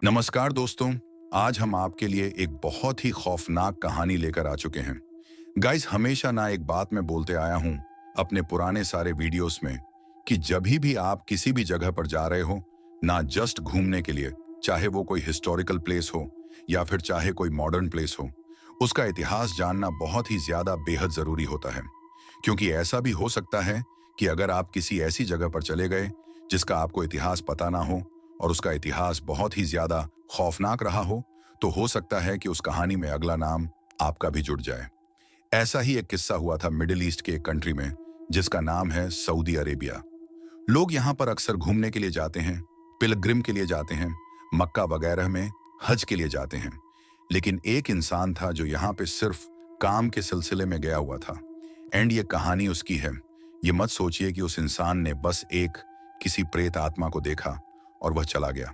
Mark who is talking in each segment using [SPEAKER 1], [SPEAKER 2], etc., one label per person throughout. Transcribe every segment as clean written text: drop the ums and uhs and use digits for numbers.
[SPEAKER 1] नमस्कार दोस्तों। आज हम आपके लिए एक बहुत ही खौफनाक कहानी लेकर आ चुके हैं। गाइस, हमेशा ना एक बात मैं बोलते आया हूं अपने पुराने सारे वीडियोस में कि जब भी आप किसी भी जगह पर जा रहे हो, ना जस्ट घूमने के लिए, चाहे वो कोई हिस्टोरिकल प्लेस हो या फिर चाहे कोई मॉडर्न प्लेस हो, उसका इतिहास जानना बहुत ही ज्यादा बेहद जरूरी होता है। क्योंकि ऐसा भी हो सकता है कि अगर आप किसी ऐसी जगह पर चले गए जिसका आपको इतिहास पता ना हो और उसका इतिहास बहुत ही ज्यादा खौफनाक रहा तो हो सकता है कि उस कहानी में अगला नाम आपका भी जुड़ जाए। ऐसा ही एक किस्सा हुआ था मिडिल ईस्ट के एक कंट्री में जिसका नाम है सऊदी अरेबिया। लोग यहाँ पर अक्सर घूमने के लिए जाते हैं, पिलग्रिम के लिए जाते हैं, मक्का वगैरह में हज के लिए जाते हैं। लेकिन एक इंसान था जो यहाँ पे सिर्फ काम के सिलसिले में गया हुआ था। एंड ये कहानी उसकी है। ये मत सोचिए कि उस इंसान ने बस एक किसी प्रेत आत्मा को देखा और वह चला गया।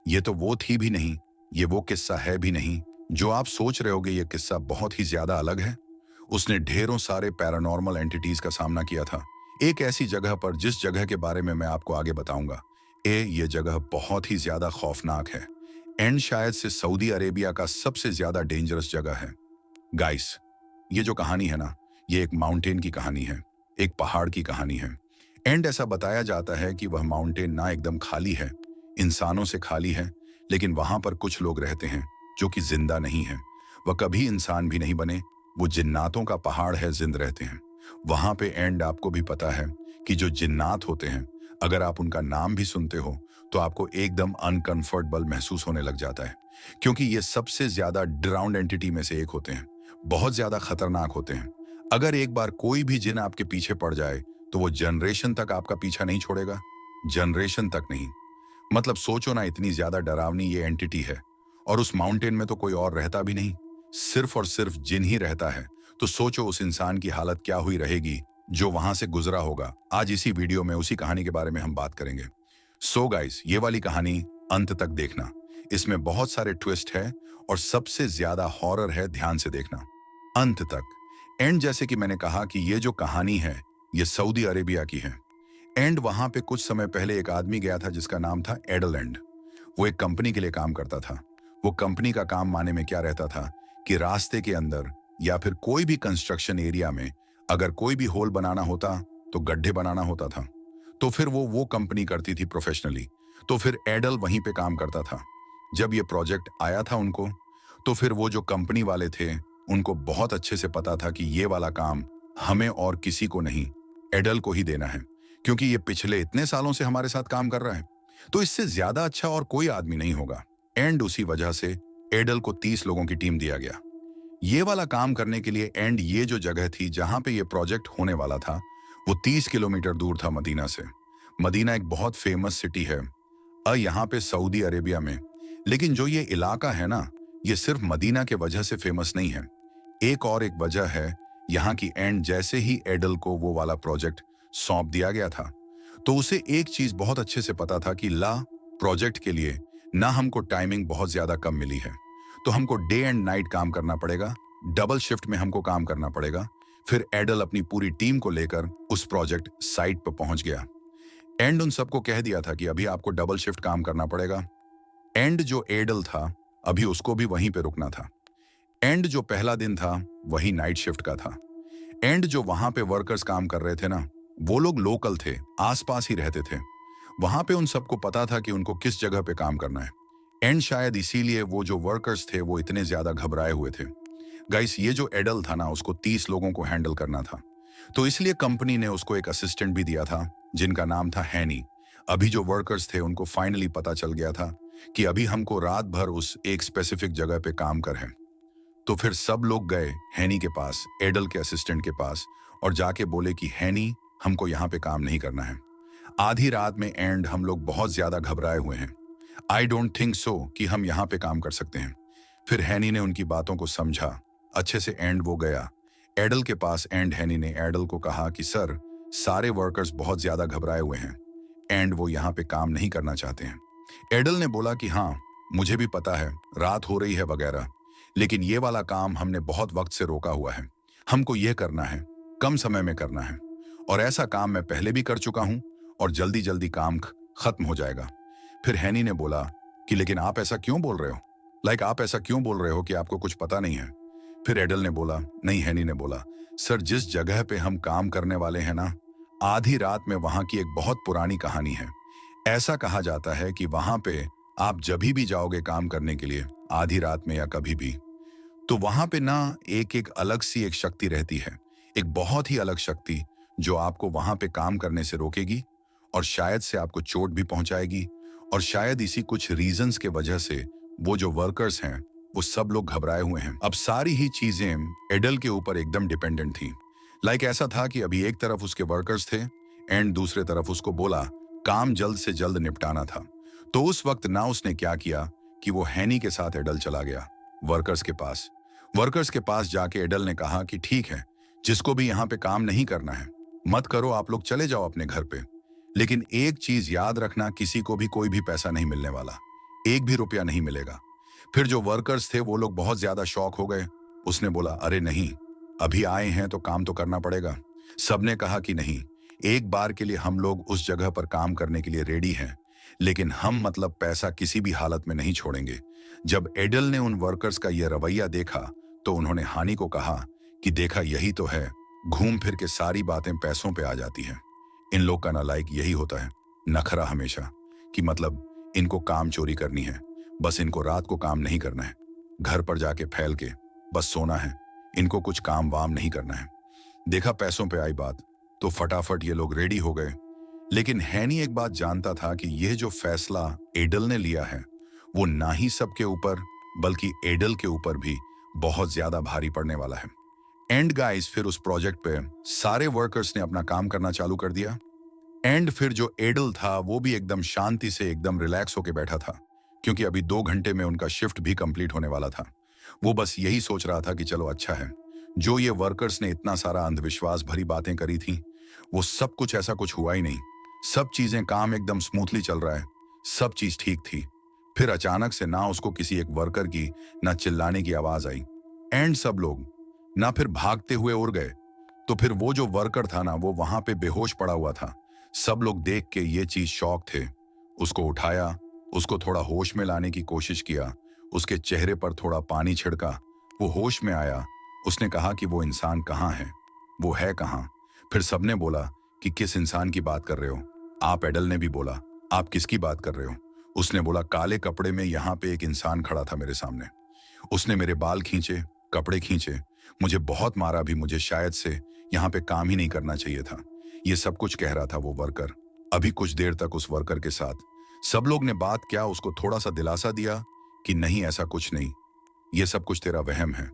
[SPEAKER 1] ये तो वो थी भी नहीं, ये वो किस्सा है भी नहीं जो आप सोच रहे होगे। ये किस्सा बहुत ही ज्यादा अलग है। उसने ढेरों सारे पैरानॉर्मल एंटिटीज का सामना किया था एक ऐसी जगह पर जिस जगह के बारे में मैं आपको आगे बताऊंगा। ये जगह बहुत ही ज्यादा खौफनाक है एंड शायद से सऊदी अरेबिया का सबसे ज्यादा डेंजरस जगह है। गाइस, ये जो कहानी है ना, ये एक माउंटेन की कहानी है, एक पहाड़ की कहानी है। एंड ऐसा बताया जाता है कि वह माउंटेन ना एकदम खाली है, इंसानों से खाली है, लेकिन वहां पर कुछ लोग रहते हैं जो कि जिंदा नहीं है। वह कभी इंसान भी नहीं बने, वो जिन्नातों का पहाड़ है, जिंद रहते हैं वहां पे। एंड आपको भी पता है कि जो जिन्नात होते हैं, अगर आप उनका नाम भी सुनते हो तो आपको एकदम अनकंफर्टेबल महसूस होने लग जाता है, क्योंकि ये सबसे ज्यादा डराउंड एंटिटी में से एक होते हैं, बहुत ज्यादा खतरनाक होते हैं। अगर एक बार कोई भी जिन आपके पीछे पड़ जाए तो वो जनरेशन तक आपका पीछा नहीं छोड़ेगा, जनरेशन तक नहीं। मतलब सोचो ना, इतनी ज्यादा डरावनी ये एंटिटी है और उस माउंटेन में तो कोई और रहता भी नहीं, सिर्फ और सिर्फ जिन ही रहता है। तो सोचो उस इंसान की हालत क्या हुई रहेगी जो वहां से गुजरा होगा। आज इसी वीडियो में उसी कहानी के बारे में हम बात करेंगे। सो गाइस, ये वाली कहानी अंत तक देखना, इसमें बहुत सारे ट्विस्ट है और सबसे ज्यादा हॉरर है, ध्यान से देखना अंत तक। एंड जैसे कि मैंने कहा कि ये जो कहानी है ये सऊदी अरेबिया की है। एंड वहां पे कुछ समय पहले एक आदमी गया था जिसका नाम था एडलैंड। वो एक कंपनी के लिए काम करता था। वो कंपनी का काम माने में क्या रहता था कि रास्ते के अंदर या फिर कोई भी कंस्ट्रक्शन एरिया में अगर कोई भी होल बनाना होता तो गड्ढे बनाना होता था। तो फिर वो कंपनी करती थी प्रोफेशनली। तो फिर एडल वहीं पे काम करता था। जब ये प्रोजेक्ट आया था उनको, तो फिर वो जो कंपनी वाले थे उनको बहुत अच्छे से पता था कि ये वाला काम हमें और किसी को नहीं, एडल को ही देना है, क्योंकि ये पिछले इतने सालों से हमारे साथ काम कर रहा है, तो इससे ज्यादा अच्छा और कोई आदमी नहीं होगा। एंड उसी वजह से एडल को 30 लोगों की टीम दिया गया ये वाला काम करने के लिए। एंड ये जो जगह थी जहां पे ये प्रोजेक्ट होने वाला था वो 30 किलोमीटर दूर था मदीना से। मदीना एक बहुत फेमस सिटी है यहाँ पे सऊदी अरेबिया में। लेकिन जो ये इलाका है ना, ये सिर्फ मदीना के वजह से फेमस नहीं है, एक और एक वजह है यहाँ की। एंड जैसे ही एडल को वो वाला प्रोजेक्ट सौंप दिया गया था तो उसे एक चीज बहुत अच्छे से पता था कि ला प्रोजेक्ट के लिए ना हमको टाइमिंग बहुत ज्यादा कम मिली है, तो हमको डे एंड नाइट काम करना पड़ेगा, डबल शिफ्ट में हमको काम करना पड़ेगा। फिर एडल अपनी पूरी टीम को लेकर उस प्रोजेक्ट साइट पर पहुंच गया। एंड उन सबको कह दिया था कि अभी आपको डबल शिफ्ट काम करना पड़ेगा। एंड जो एडल था अभी उसको भी वहीं पे रुकना था। एंड जो पहला दिन था वही नाइट शिफ्ट का था। एंड जो वहां पे वर्कर्स काम कर रहे थे ना, वो लोग लोकल थे, आसपास ही रहते थे। वहां पे उन सबको पता था कि उनको किस जगह पे काम करना है। एंड शायद इसीलिए वो जो वर्कर्स थे वो इतने ज्यादा घबराए हुए थे। गाइस, ये जो एडल था ना, उसको 30 लोगों को हैंडल करना था, तो इसलिए कंपनी ने उसको एक असिस्टेंट भी दिया था जिनका नाम था हैनी। अभी जो वर्कर्स थे उनको फाइनली पता चल गया था कि अभी हमको रात भर उस एक स्पेसिफिक जगह पे काम कर है। तो फिर सब लोग गए हैनी के पास, एडल के असिस्टेंट के पास, और जाके बोले कि हैनी, हमको यहाँ पे काम नहीं करना है आधी रात में। एंड हम लोग बहुत ज्यादा घबराए हुए हैं, आई डोंट थिंक सो कि हम यहाँ पे काम कर सकते हैं। फिर हैनी ने उनकी बातों को समझा अच्छे से। एंड वो गया एडल के पास। एंड हैनी ने एडल को कहा कि सर, सारे वर्कर्स बहुत ज्यादा घबराए हुए हैं एंड वो यहाँ पे काम नहीं करना चाहते हैं। एडल ने बोला कि हाँ, मुझे भी पता है, रात हो रही है वगैरह, लेकिन ये वाला काम हमने बहुत वक्त से रोका हुआ है, हमको ये करना है, कम समय में करना है, और ऐसा काम मैं पहले भी कर चुका हूं और जल्दी जल्दी काम खत्म हो जाएगा। फिर हैनी ने बोला कि लेकिन आप ऐसा क्यों बोल रहे हो? आप ऐसा क्यों बोल रहे हो कि आपको कुछ पता नहीं है? फिर एडल ने बोला, नहीं, हैनी ने बोला, सर जिस जगह पे हम काम करने वाले हैं ना, आधी रात में वहां की एक बहुत पुरानी कहानी है। ऐसा कहा जाता है कि वहां पे आप जभी भी जाओगे काम करने के लिए, आधी रात में या कभी भी, तो वहां पे ना एक अलग सी एक शक्ति रहती है, एक बहुत ही अलग शक्ति जो आपको वहां पे काम करने से रोकेगी और शायद से आपको चोट भी पहुंचाएगी। और शायद इसी कुछ रीजंस के वजह से वो जो वर्कर्स हैं वो सब लोग घबराए हुए हैं। अब सारी ही चीजें एडल के ऊपर एकदम डिपेंडेंट थी। ऐसा था कि अभी एक तरफ उसके वर्कर्स थे एंड दूसरे तरफ उसको बोला काम जल्द से जल्द निपटाना था। तो उस वक्त ना उसने क्या किया कि वो हैनी के साथ एडल चला गया वर्कर्स के पास। वर्कर्स के पास जाके एडल ने कहा कि ठीक है, जिसको भी यहाँ पे काम नहीं करना है मत करो, आप लोग चले जाओ अपने घर पे, लेकिन एक चीज याद रखना, किसी को भी कोई भी पैसा नहीं मिलने वाला, एक भी रुपया नहीं मिलेगा। फिर जो वर्कर्स थे वो लोग बहुत ज्यादा शॉक हो गए। उसने बोला अरे नहीं, अभी आए हैं तो काम तो करना पड़ेगा। सबने कहा कि नहीं, एक बार के लिए हम लोग उस जगह पर काम करने के लिए रेडी हैं, लेकिन हम मतलब पैसा किसी भी हालत में नहीं छोड़ेंगे। जब एडल ने उन वर्कर्स का यह रवैया देखा तो उन्होंने हानि को कहा कि देखा यही तो है, घूम फिर के सारी बातें पैसों पे आ जाती हैं। इन लोग का नालायक यही होता है, नखरा हमेशा, कि मतलब इनको काम चोरी करनी है, बस इनको रात को काम नहीं करना है, घर पर जाके फैल के बस सोना है, इनको कुछ काम वाम नहीं करना है। देखा पैसों पे आई बात तो फटाफट ये लोग रेडी हो गए। लेकिन हैनी एक बात जानता था कि यह जो फैसला एडल ने लिया है वो ना ही सबके ऊपर बल्कि एडल के ऊपर भी बहुत ज्यादा भारी पड़ने वाला है। एंड गाइस, फिर उस प्रोजेक्ट पे सारे वर्कर्स ने अपना काम करना चालू कर दिया। एंड फिर जो एडल था वो भी एकदम शांति से एकदम रिलैक्स होके बैठा था, क्योंकि अभी 2 घंटे में उनका शिफ्ट भी कंप्लीट होने वाला था। वो बस यही सोच रहा था कि चलो अच्छा है, जो ये वर्कर्स ने इतना सारा अंधविश्वास भरी बातें करी थी वो सब कुछ ऐसा कुछ हुआ ही नहीं। सब चीजें काम एकदम स्मूथली चल रहा है, सब चीज ठीक थी। फिर अचानक से ना उसको किसी एक वर्कर की ना चिल्लाने की आवाज आई एंड सब लोग ना फिर भागते हुए उड़ गए। तो फिर वो जो वर्कर था ना वो वहां पे बेहोश पड़ा हुआ था। सब लोग देख के ये चीज शॉक थे। उसको उठाया, उसको थोड़ा होश में लाने की कोशिश किया, उसके चेहरे पर थोड़ा पानी छिड़का, वो होश में आया। उसने कहा कि वो इंसान कहाँ है, वो है कहाँ। फिर सबने बोला कि किस इंसान की बात कर रहे हो आप? एडल ने भी बोला आप किसकी बात कर रहे हो? उसने बोला काले कपड़े में यहाँ पे एक इंसान खड़ा था मेरे सामने, उसने मेरे बाल खींचे, कपड़े खींचे, मुझे बहुत मारा भी, मुझे शायद से यहाँ पे काम ही नहीं करना चाहिए था। ये सब कुछ कह रहा था वो वर्कर। अभी कुछ देर तक उस वर्कर के साथ सब लोग ने बात किया, उसको थोड़ा सा दिलासा दिया कि नहीं ऐसा कुछ नहीं, ये सब कुछ तेरा वहम है।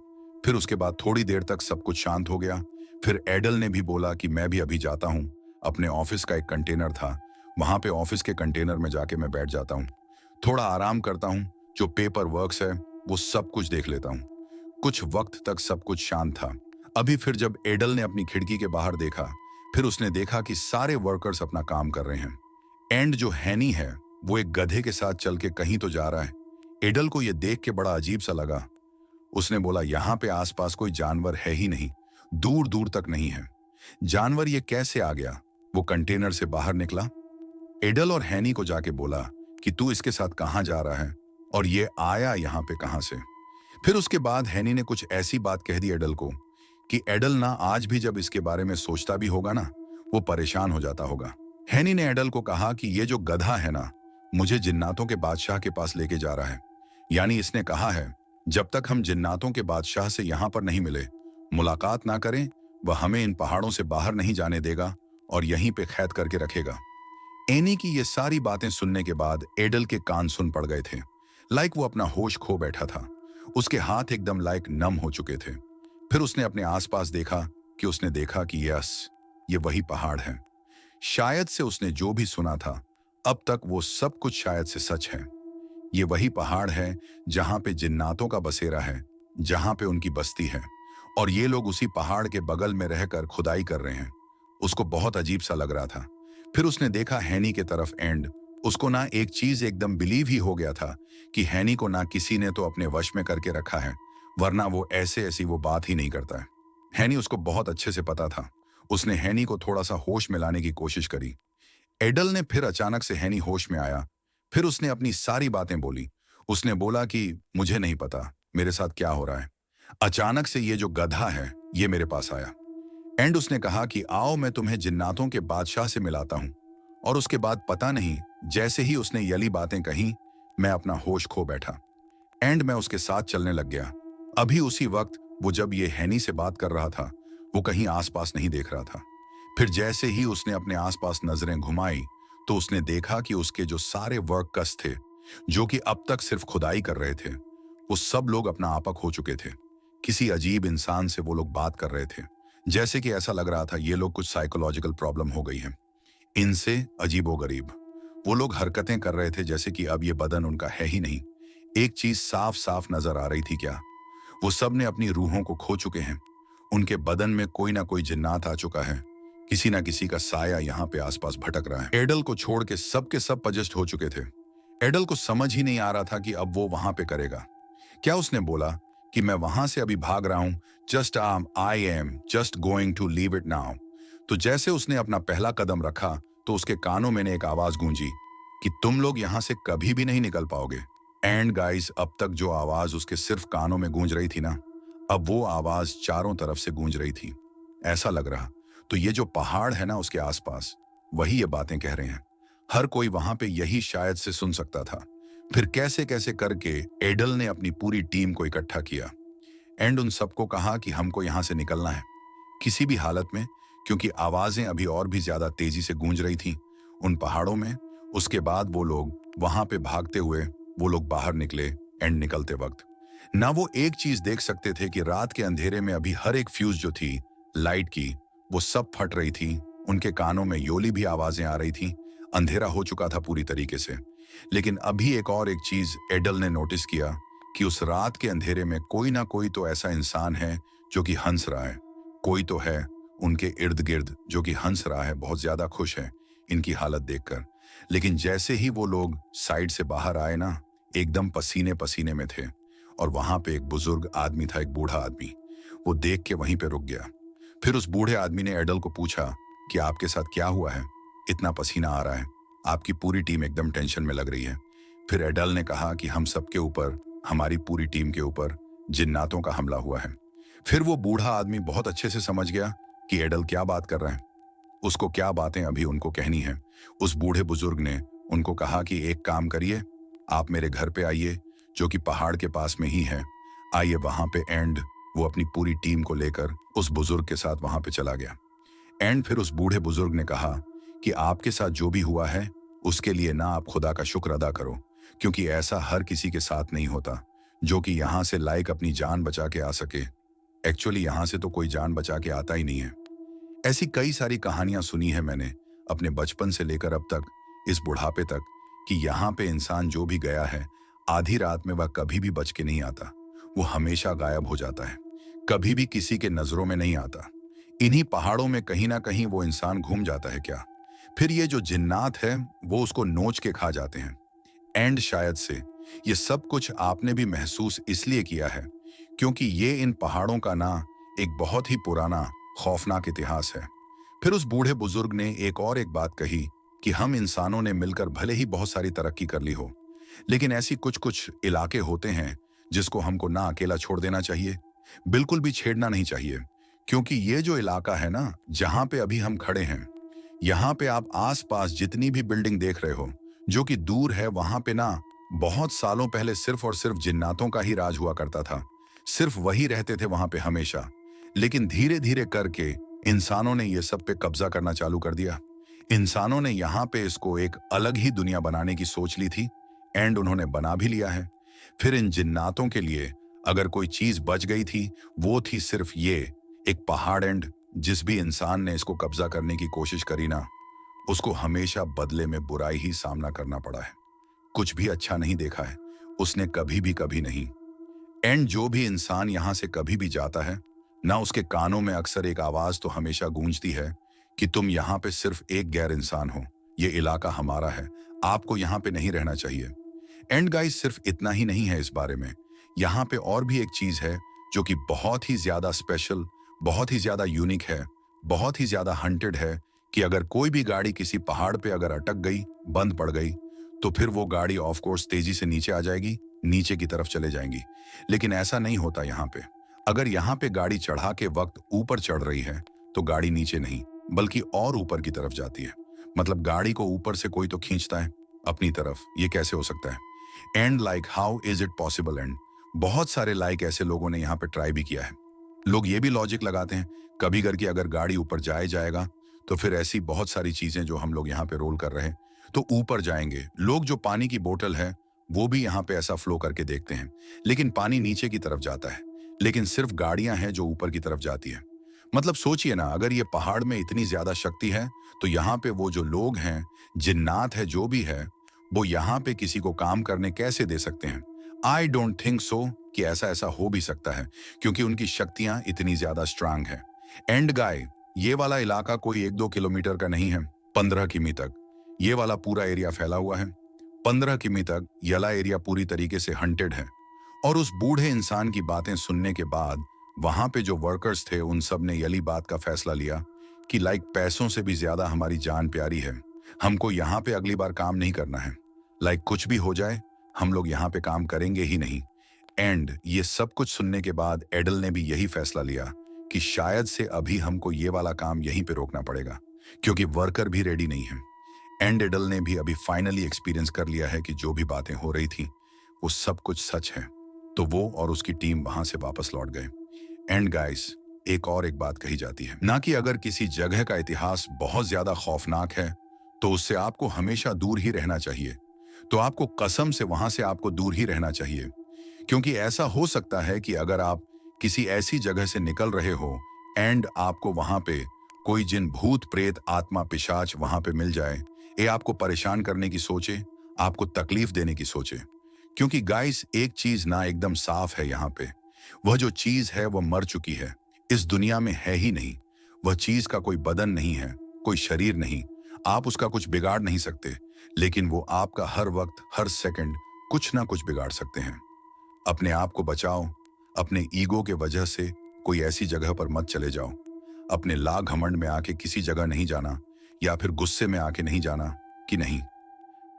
[SPEAKER 1] फिर उसके बाद थोड़ी देर तक सब कुछ शांत हो गया। फिर एडल ने भी बोला कि मैं भी अभी जाता हूँ, अपने ऑफिस का एक कंटेनर था, वहां पे ऑफिस के कंटेनर में जाके मैं बैठ जाता हूँ, थोड़ा आराम करता हूँ, जो पेपर वर्क्स है वो सब कुछ देख लेता हूँ। कुछ वक्त तक सब कुछ शांत था। अभी फिर जब एडल ने अपनी खिड़की के बाहर देखा, फिर उसने देखा कि सारे वर्कर्स अपना काम कर रहे हैं। एंड जो हैनी है वो एक गधे के साथ चल के कहीं तो जा रहा है। एडल को यह देख के बड़ा अजीब सा लगा। उसने बोला यहाँ पे आसपास कोई जानवर है ही नहीं, दूर दूर तक नहीं है, जानवर ये कैसे आ गया? वो कंटेनर से बाहर निकला। एडल और हैनी को जाके बोला कि तू इसके साथ कहाँ जा रहा है और ये आया यहाँ पे कहाँ से? फिर उसके बाद हैनी ने कुछ ऐसी बात कह दी एडल को कि एडल ना आज भी जब इसके बारे में सोचता भी होगा ना वो परेशान हो जाता होगा। हैनी ने एडल को कहा कि ये जो गधा है ना मुझे जिन्नातों के बादशाह के पास लेके जा रहा है। यानी इसने कहा है जब तक हम जिन्नातों के बादशाह से यहाँ पर नहीं मिले, मुलाकात ना करें, वह हमें इन पहाड़ों से बाहर नहीं जाने देगा और यहीं पे कैद करके रखेगा। एनी की ये सारी बातें सुनने के बाद एडल के कान सुन पड़ गए थे। वो अपना होश खो बैठा था। उसके हाथ एकदम नम हो चुके थे। फिर उसने अपने आसपास देखा कि उसने देखा कि यस, ये वही पहाड़ है। शायद से उसने जो भी सुना था अब तक वो सब कुछ शायद से सच है। ये वही पहाड़ है जहां पे जिन्नातों का बसेरा है, जहां पे उनकी बस्ती है, और ये लोग उसी पहाड़ के बगल में रहकर खुदाई कर रहे हैं। उसको बहुत अजीब सा लग रहा था। फिर उसने देखा हैनी के तरफ एंड उसको ना एक चीज एकदम बिलीव ही हो गया था कि हैनी को ना किसी ने तो अपने वश में करके रखा है, वरना वो ऐसे ऐसी वो बात ही नहीं करता है। हैनी उसको बहुत अच्छे से पता था। उसने हैनी को थोड़ा सा होश में लाने की कोशिश करी। एडल ने फिर अचानक से हैनी होश में आया। फिर उसने अपनी सारी बातें बोली। उसने बोला कि मुझे नहीं पता मेरे साथ क्या हो रहा है। अचानक से ये जो गधा है ये मेरे पास आया एंड उसने कहा कि आओ मैं तुम्हें जिन्नातों के बादशाह से मिलाता हूं। और उसके बाद पता नहीं, जैसे ही उसने यली बातें कही, मैं अपना होश खो बैठा एंड मैं उसके साथ चलने लग गया। अभी उसी वक्त वो जब ये हैनी से बात कर रहा था, वो कहीं आसपास नहीं देख रहा था। फिर जैसे ही उसने अपने आसपास नजरें घुमाई तो उसने देखा कि उसके जो सारे वर्कर्स थे, जो कि अब तक सिर्फ खुदाई कर रहे थे, वो सब लोग अपना आपा खो चुके थे। किसी अजीब इंसान से वो लोग बात कर रहे थे, जैसे कि ऐसा लग रहा था ये लोग कुछ साइकोलॉजिकल प्रॉब्लम हो गई है इनसे। अजीबोगरीब वो लोग हरकतें कर रहे थे जैसे कि अब ये बदन उनका है ही नहीं। एक चीज साफ साफ नजर आ रही थी, क्या वो सब ने अपनी रूहों को खो चुके हैं। उनके बदन में कोई ना कोई जिन्नात आ चुका है। किसी ना किसी का साया यहाँ पे आसपास भटक रहा है। एडल को छोड़ के सब पजेस्ट हो चुके थे। एडल को समझ ही नहीं आ रहा था कि अब वो वहां पे करेगा क्या। उसने बोला कि मैं वहां से अभी भाग रहा हूं, just I am just going to leave it now. तो जैसे उसने अपना पहला कदम रखा तो उसके कानों में ने एक आवाज गूंजी कि तुम लोग यहां से कभी भी नहीं निकल पाओगे। एंड गाइस, अब तक जो आवाज उसके सिर्फ कानों में गूंज रही थी ना, अब वो आवाज चारों तरफ से गूंज रही थी। ऐसा लग रहा तो ये जो पहाड़ है ना उसके आसपास, वही ये बातें कह रहे हैं। हर कोई वहां पे यही शायद से सुन सकता था। फिर कैसे कैसे करके एडल ने अपनी पूरी टीम को इकट्ठा किया एंड उन सबको कहा कि हमको यहां से निकलना है किसी भी हालत में, क्योंकि आवाजें अभी और भी ज्यादा तेजी से गूंज रही थी उन पहाड़ों में। उसके बाद वो लोग वहां पे भागते हुए वो लोग बाहर निकले एंड निकलते वक्त ना वो एक चीज देख सकते थे कि रात के अंधेरे में अभी हर एक फ्यूज जो थी लाइट की, वो सब फट रही थी। उनके कानों में योली भी आवाजें आ रही थी। अंधेरा हो चुका था पूरी तरीके से। लेकिन अभी एक और एक चीज एडल ने नोटिस किया कि उस रात के अंधेरे में कोई ना कोई तो ऐसा इंसान है जो कि हंस रहा है। कोई तो है उनके इर्द गिर्द जो कि हंस रहा है, बहुत ज्यादा खुश है इनकी हालत देखकर। लेकिन जैसे ही वो लोग साइड से बाहर आए ना, एकदम पसीने पसीने में थे। और वहां पे एक बुजुर्ग आदमी था, एक बूढ़ा आदमी। वो देख के वहीं पे रुक गया। फिर उस बूढ़े आदमी ने एडल को पूछा कि आपके साथ क्या हुआ है, इतना पसीना आ रहा है, आपकी पूरी टीम एकदम टेंशन में लग रही है। फिर एडल ने कहा कि हम सबके ऊपर, हमारी पूरी टीम के ऊपर जिन्नातों का हमला हुआ है। फिर वो बूढ़ा आदमी बहुत अच्छे से समझ गया कि एडल क्या बात कर रहा है, उसको क्या बातें अभी उनको कहनी है। उस बूढ़े बुजुर्ग ने उनको कहा कि एक काम करिए, आप मेरे घर पे आइए जो कि पहाड़ के पास में ही है। आइए वहां पे। एंड वो अपनी पूरी टीम को लेकर उस बुजुर्ग के साथ वहां पे चला गया। एंड फिर उस बूढ़े बुजुर्ग ने कहा कि आपके साथ जो भी हुआ है उसके लिए ना आप खुदा का शुक्र अदा करो, क्योंकि ऐसा हर किसी के साथ नहीं होता जो कि यहाँ से लाइक अपनी जान बचा के आ सके। एक्चुअली यहाँ से तो कोई जान बचा के आता ही नहीं है। ऐसी कई सारी कहानियां सुनी है मैंने अपने बचपन से लेकर अब तक, इस बुढ़ापे तक, कि यहाँ पे इंसान जो भी गया है, आधी रात में वह कभी भी बच के नहीं आता। वो हमेशा गायब हो जाता है, कभी भी किसी के नजरों में नहीं आता। इन्हीं पहाड़ों में कहीं ना कहीं वो इंसान घूम जाता है क्या। फिर ये जो जिन्नात है वो उसको नोच के खा जाते हैं। एंड शायद से ये सब कुछ आपने भी महसूस इसलिए किया है क्योंकि ये इन पहाड़ों का ना एक बहुत ही पुराना खौफनाक इतिहास है। फिर उस बूढ़े बुजुर्ग ने एक और एक बात कही कि हम इंसानों ने मिलकर भले ही बहुत सारी तरक्की कर ली हो, लेकिन ऐसी कुछ कुछ इलाके होते हैं जिसको हमको ना अकेला छोड़ देना चाहिए, बिल्कुल भी छेड़ना नहीं चाहिए। क्योंकि ये जो इलाका है ना जहां पे अभी हम खड़े हैं, यहाँ पे आप आसपास जितनी भी बिल्डिंग देख रहे हो जो कि दूर है, वहां पे ना बहुत सालों पहले सिर्फ और सिर्फ जिन्नातों का ही राज हुआ करता था। सिर्फ वही रहते थे वहां पे हमेशा। लेकिन धीरे धीरे करके इंसानों ने ये सब पे कब्जा करना चालू कर दिया। इंसानों ने यहाँ पे इसको एक अलग ही दुनिया बनाने की सोच ली थी एंड उन्होंने बना भी लिया है। फिर इन जिन्नातों के लिए अगर कोई चीज बच गई थी वो थी सिर्फ ये एक पहाड़। एंड जिस भी इंसान ने इसको कब्जा करने की कोशिश करी ना, उसको हमेशा बदले में बुराई ही सामना करना पड़ा है। कुछ भी अच्छा नहीं देखा है उसने, कभी नहीं। एंड जो भी इंसान यहाँ से कभी भी जाता है ना, उसके कानों में अक्सर एक आवाज तो हमेशा गूंजती है कि तुम यहाँ पे सिर्फ एक गैर इंसान हो, ये इलाका हमारा है, आपको यहाँ पे नहीं रहना चाहिए। एंड गाइस, सिर्फ इतना ही नहीं है इस बारे में, यहाँ पे और भी एक चीज है जो कि बहुत ही ज्यादा स्पेशल, बहुत ही ज्यादा यूनिक है, बहुत ही ज्यादा हंटेड है कि अगर कोई भी गाड़ी किसी पहाड़ पे अगर अटक गई, बंद पड़ गई, तो फिर वो गाड़ी ऑफ कोर्स तेजी से नीचे आ जाएगी, नीचे की तरफ चले जाएंगी। लेकिन ऐसा नहीं होता यहाँ पे। अगर यहाँ पे गाड़ी चढ़ा के वक्त ऊपर चढ़ रही है तो गाड़ी नीचे नहीं बल्कि और ऊपर की तरफ जाती है। मतलब गाड़ी को ऊपर से कोई तो खींचता है अपनी तरफ। ये कैसे हो सकता है? And like how is it possible? And बहुत सारे लाइक ऐसे लोगों ने यहाँ पे ट्राई भी किया है। लोग ये भी लॉजिक लगाते हैं कभी करके अगर गाड़ी ऊपर जाएगा तो फिर ऐसी बहुत सारी चीजें जो हम लोग यहाँ पे रोल कर रहे हैं तो ऊपर जाएंगे। लोग जो पानी की बोतल है वो भी यहाँ पे ऐसा फ्लो करके देखते हैं, लेकिन पानी नीचे की तरफ जाता है, लेकिन सिर्फ गाड़ियां हैं जो ऊपर की तरफ जाती है। मतलब सोचिए ना, अगर ये पहाड़ में इतनी ज्यादा शक्ति है तो यहाँ पे वो जो लोग हैं, जिन्नात है जो भी है, वो यहाँ पे किसी को काम करने कैसे दे सकते हैं? आई डोंट थिंक सो कि ऐसा ऐसा हो भी सकता है, क्योंकि उनकी शक्तियां इतनी ज्यादा स्ट्रांग है। एंड गाय, ये वाला इलाका कोई 1-2 किलोमीटर का नहीं है, 15 किमी तक ये वाला पूरा एरिया फैला हुआ है। 15 किमी तक यला एरिया पूरी तरीके से हंटेड है। और उस बूढ़े इंसान की बातें सुनने के बाद वहां पे जो वर्कर्स थे उन सब ने यली बात का फैसला लिया कि लाइक पैसों से भी ज्यादा हमारी जान प्यारी है, हमको यहाँ पे अगली बार काम नहीं करना है। लाइक कुछ भी हो जाए हम लोग यहाँ पे काम करेंगे ही नहीं। एंड ये सब कुछ सुनने के बाद एडल ने भी यही फैसला लिया कि शायद से अभी हमको ये वाला काम यहीं पे रोकना पड़ेगा, क्योंकि वर्कर भी रेडी नहीं है। एंड एडल ने भी अभी फाइनली एक्सपीरियंस कर लिया है कि जो भी बातें हो रही थी वो सब कुछ सच है। तो वो और उसकी टीम वहां से वापस लौट गए। एंड गाइस, एक बात कही जाती है ना कि अगर किसी जगह का इतिहास बहुत ज्यादा खौफनाक है तो उससे आपको हमेशा दूर ही रहना चाहिए। तो आपको कसम से वहां से आपको दूर ही रहना चाहिए, क्योंकि ऐसा हो सकता है कि अगर आप किसी ऐसी जगह से निकल रहे हो एंड आपको वहां पे कोई जिन भूत प्रेत आत्मा पिशाच वहां पे मिल जाए, ये आपको परेशान करने की सोचे, आपको तकलीफ देने की सोचे। क्योंकि गाइस, एक चीज ना एकदम साफ है यहाँ पे, वह जो चीज है वो मर चुकी है, इस दुनिया में है ही नहीं। वह चीज का कोई बदन नहीं है, कोई शरीर नहीं, आप उसका कुछ बिगाड़ नहीं सकते, लेकिन वो आपका हर वक्त हर सेकंड कुछ ना कुछ बिगाड़ सकते हैं। अपने आप को बचाओ, अपने ईगो के वजह से कोई ऐसी जगह पर मत चले जाओ। अपने लाग घमंड में आके किसी जगह नहीं जाना, या फिर गुस्से में आके नहीं जाना कि नहीं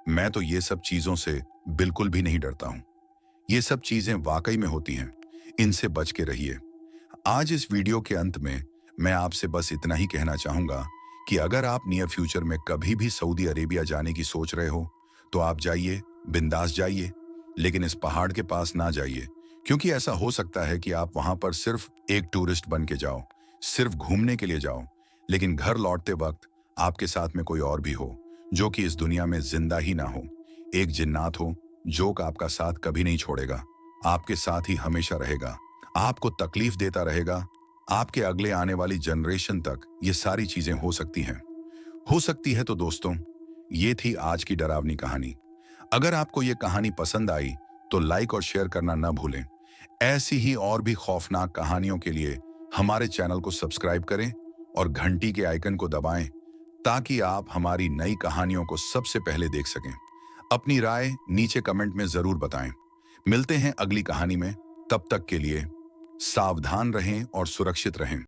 [SPEAKER 1] मैं तो ये सब चीजों से बिल्कुल भी नहीं डरता हूं, ये सब चीजें वाकई में होती हैं, इनसे बच के रहिए। आज इस वीडियो के अंत में मैं आपसे बस इतना ही कहना चाहूंगा कि अगर आप नियर फ्यूचर में कभी भी सऊदी अरेबिया जाने की सोच रहे हो तो आप जाइए, बिंदास जाइए, लेकिन इस पहाड़ के पास ना जाइए, क्योंकि ऐसा हो सकता है कि आप वहां पर सिर्फ एक टूरिस्ट बन के जाओ, सिर्फ घूमने के लिए जाओ, लेकिन घर लौटते वक्त आपके साथ में कोई और भी हो जो कि इस दुनिया में जिंदा ही ना हो। एक जिन्नात हो जो कि आपका साथ कभी नहीं छोड़ेगा, आपके साथ ही हमेशा रहेगा, आपको तकलीफ देता रहेगा, आपके अगले आने वाली जनरेशन तक ये सारी चीजें हो सकती हैं। हो सकती है। तो दोस्तों, ये थी आज की डरावनी कहानी। अगर आपको ये कहानी पसंद आई तो लाइक और शेयर करना ना भूलें। ऐसी ही और भी खौफनाक कहानियों के लिए हमारे चैनल को सब्सक्राइब करें और घंटी के आइकन को दबाएं, ताकि आप हमारी नई कहानियों को सबसे पहले देख सकें। अपनी राय नीचे कमेंट में जरूर बताएं। मिलते हैं अगली कहानी में, तब तक के लिए सावधान रहें और सुरक्षित रहें।